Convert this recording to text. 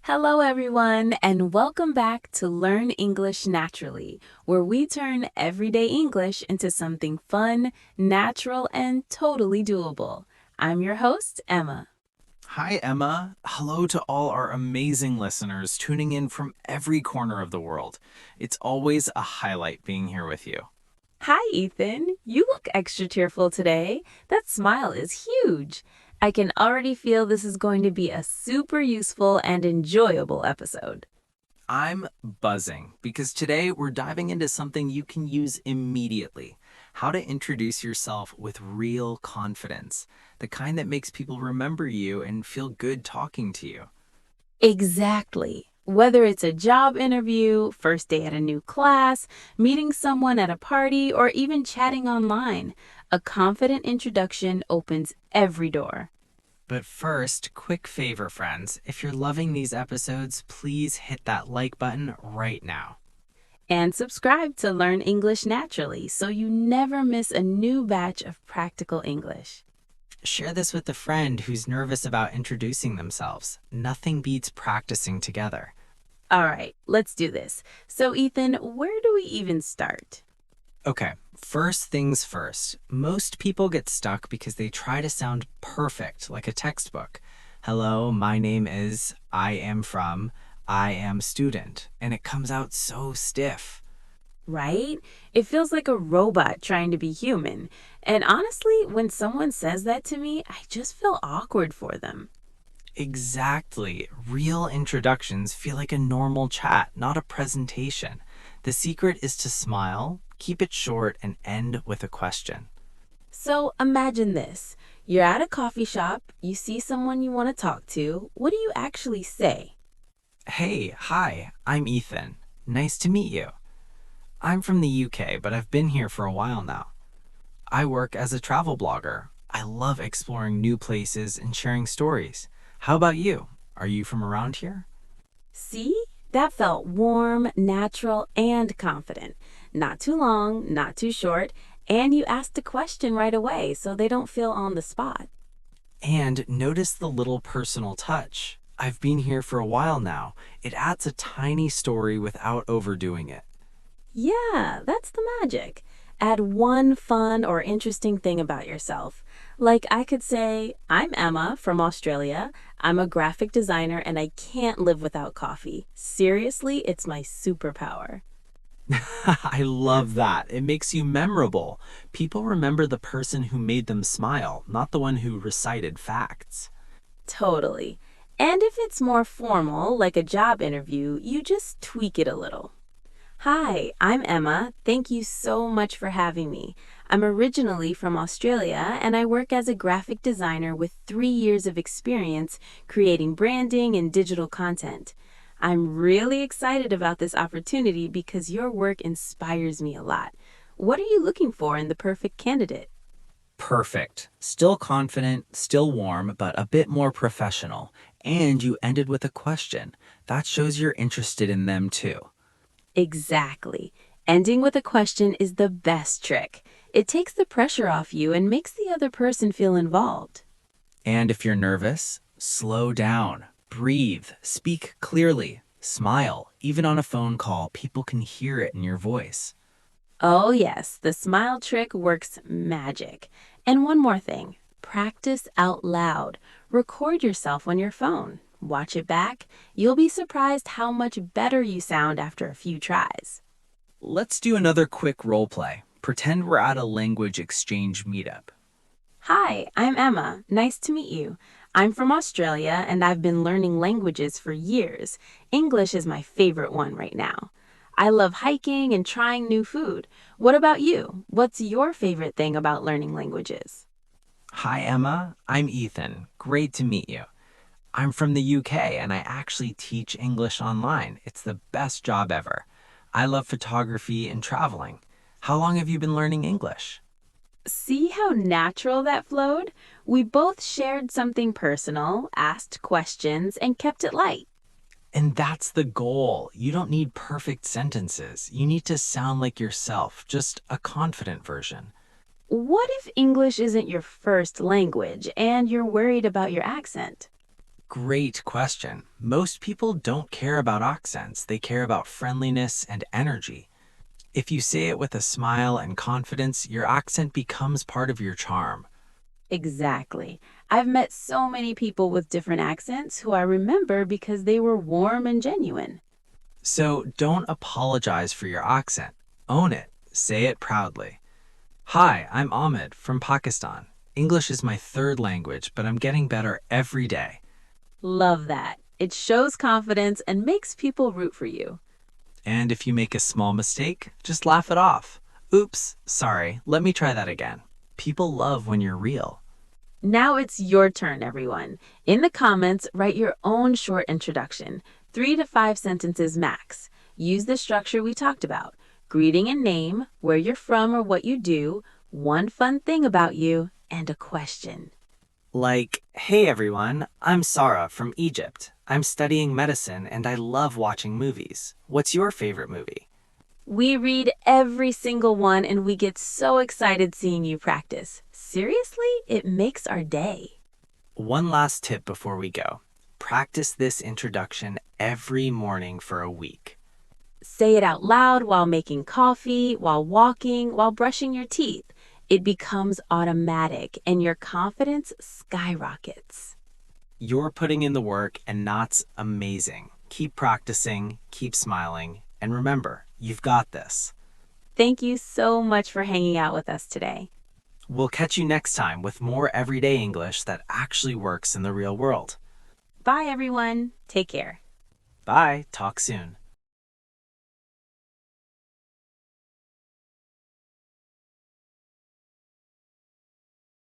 Hello, everyone, and welcome back to Learn English Naturally, where we turn everyday English into something fun, natural, and totally doable. I'm your host, Emma. Hi, Emma. Hello to all our amazing listeners tuning in from every corner of the world. It's always a highlight being here with you. Hi, Ethan. You look extra cheerful today. That smile is huge. I can already feel this is going to be a super useful and enjoyable episode. I'm buzzing because today we're diving into something you can use immediately: how to introduce yourself with real confidence, the kind that makes people remember you and feel good talking to you. Exactly. Whether it's a job interview, first day at a new class, meeting someone at a party, or even chatting online, a confident introduction opens every door. But first, quick favor, friends. If you're loving these episodes, please hit that like button right now. And subscribe to Learn English Naturally so you never miss a new batch of practical English. Share this with a friend who's nervous about introducing themselves. Nothing beats practicing together. All right, let's do this. So, Ethan, where do we even start? Okay, first things first. Most people get stuck because they try to sound perfect, like a textbook. Hello, my name is, I am from, I am student. And it comes out so stiff. Right? It feels like a robot trying to be human. And honestly, when someone says that to me, I just feel awkward for them. Exactly. Real introductions feel like a normal chat, not a presentation. The secret is to smile, keep it short, and end with a question. So imagine this. You're at a coffee shop, you see someone you want to talk to. What do you actually say? Hey, hi, I'm Ethan. Nice to meet you. I'm from the UK, but I've been here for a while now. I work as a travel blogger. I love exploring new places and sharing stories. How about you? Are you from around here? See? That felt warm, natural, and confident. Not too long, not too short, and you asked a question right away so they don't feel on the spot. And notice the little personal touch. I've been here for a while now. It adds a tiny story without overdoing it. Yeah, that's the magic. Add one fun or interesting thing about yourself. Like I could say, I'm Emma from Australia. I'm a graphic designer and I can't live without coffee. Seriously, it's my superpower. I love that. It makes you memorable. People remember the person who made them smile, not the one who recited facts. Totally. And if it's more formal, like a job interview, you just tweak it a little. Hi, I'm Emma. Thank you so much for having me. I'm originally from Australia and I work as a graphic designer with 3 years of experience creating branding and digital content. I'm really excited about this opportunity because your work inspires me a lot. What are you looking for in the perfect candidate? Perfect. Still confident, still warm, but a bit more professional. And you ended with a question. That shows you're interested in them too. Exactly. Ending with a question is the best trick. It takes the pressure off you and makes the other person feel involved. And if you're nervous, slow down, breathe, speak clearly, smile. Even on a phone call, people can hear it in your voice. Oh, yes, the smile trick works magic. And one more thing, practice out loud. Record yourself on your phone. Watch it back. You'll be surprised how much better you sound after a few tries. Let's do another quick role play. Pretend we're at a language exchange meetup. Hi, I'm Emma. Nice to meet you. I'm from Australia and I've been learning languages for years. English is my favorite one right now. I love hiking and trying new food. What about you? What's your favorite thing about learning languages? Hi, Emma. I'm Ethan. Great to meet you. I'm from the UK and I actually teach English online. It's the best job ever. I love photography and traveling. How long have you been learning English? See how natural that flowed? We both shared something personal, asked questions, and kept it light. And that's the goal. You don't need perfect sentences. You need to sound like yourself, just a confident version. What if English isn't your first language and you're worried about your accent? Great question. Most people don't care about accents, they care about friendliness and energy. If you say it with a smile and confidence, your accent becomes part of your charm. Exactly. I've met so many people with different accents who I remember because they were warm and genuine. So don't apologize for your accent. Own it. Say it proudly. Hi, I'm Ahmed from Pakistan. English is my third language, but I'm getting better every day. Love that. It shows confidence and makes people root for you. And if you make a small mistake, just laugh it off. Oops, sorry, let me try that again. People love when you're real. Now it's your turn, everyone. In the comments, write your own short introduction, 3 to 5 sentences max. Use the structure we talked about: greeting and name, where you're from or what you do, one fun thing about you, and a question. Like, hey everyone, I'm Sarah from Egypt. I'm studying medicine and I love watching movies. What's your favorite movie? We read every single one and we get so excited seeing you practice. Seriously, it makes our day. One last tip before we go. Practice this introduction every morning for a week. Say it out loud while making coffee, while walking, while brushing your teeth. It becomes automatic and your confidence skyrockets. You're putting in the work and that's amazing. Keep practicing, keep smiling, and remember, you've got this. Thank you so much for hanging out with us today. We'll catch you next time with more everyday English that actually works in the real world. Bye, everyone. Take care. Bye, talk soon.